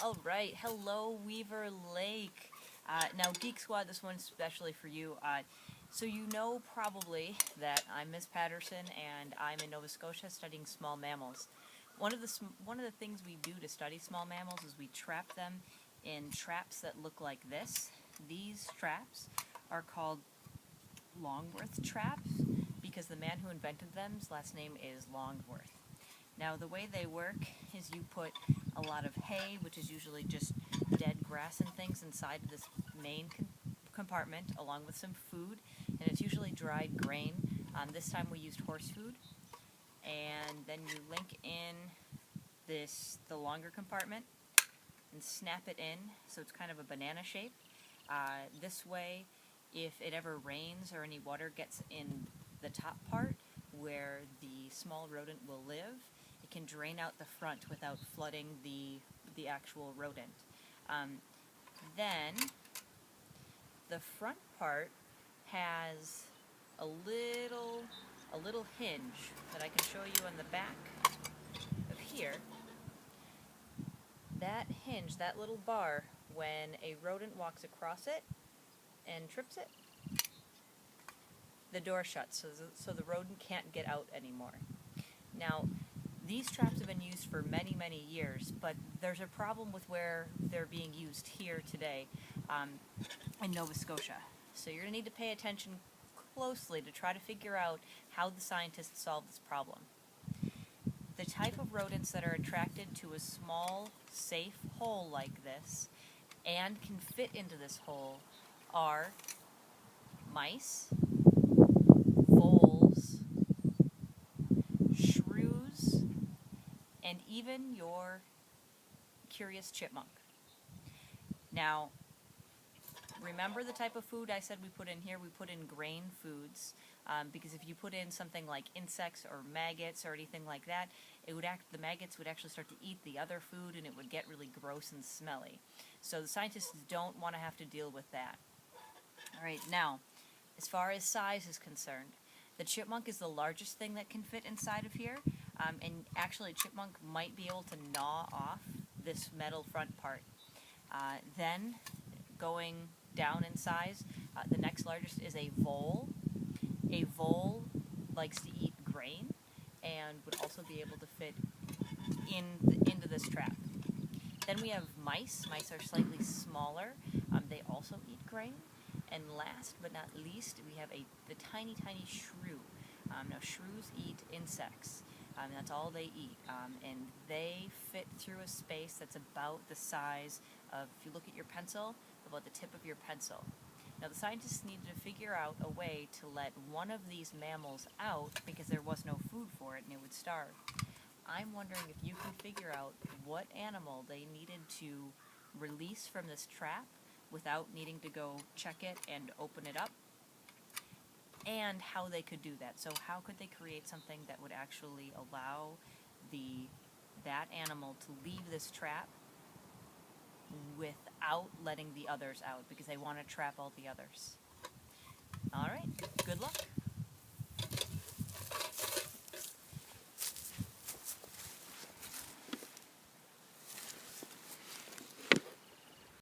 All right, hello Weaver Lake. Now Geek Squad, this one's especially for you. So you know probably that I'm Miss Patterson and I'm in Nova Scotia studying small mammals. One of the things we do to study small mammals is we trap them in traps that look like this. These traps are called Longworth traps because the man who invented them, his last name is Longworth. Now the way they work is you put a lot of hay, which is usually just dead grass and things, inside this main compartment along with some food, and it's usually dried grain. This time we used horse food, and then you link in the longer compartment and snap it in so it's kind of a banana shape. This way, if it ever rains or any water gets in the top part where the small rodent will live, it can drain out the front without flooding the actual rodent. Then the front part has a little hinge that I can show you on the back of here. That hinge, that little bar, when a rodent walks across it and trips it, the door shuts, so the rodent can't get out anymore. Now, these traps have been used for many, many years, but there's a problem with where they're being used here today in Nova Scotia. So you're going to need to pay attention closely to try to figure out how the scientists solve this problem. The type of rodents that are attracted to a small, safe hole like this and can fit into this hole are mice, voles, shrews, and even your curious chipmunk. Now, remember the type of food I said we put in here? We put in grain foods, because if you put in something like insects or maggots or anything like that, the maggots would actually start to eat the other food and it would get really gross and smelly. So the scientists don't want to have to deal with that. Alright, now, as far as size is concerned, the chipmunk is the largest thing that can fit inside of here, and actually a chipmunk might be able to gnaw off this metal front part. Then, going down in size, the next largest is a vole. A vole likes to eat grain and would also be able to fit into this trap. Then we have mice. Mice are slightly smaller. They also eat grain. And last but not least, we have the tiny, tiny shrew. Now, shrews eat insects. That's all they eat. And they fit through a space that's about the size of, if you look at your pencil, about the tip of your pencil. Now, the scientists needed to figure out a way to let one of these mammals out because there was no food for it and it would starve. I'm wondering if you can figure out what animal they needed to release from this trap without needing to go check it and open it up, and how they could do that. So how could they create something that would actually allow that animal to leave this trap without letting the others out, because they want to trap all the others. Alright, good luck.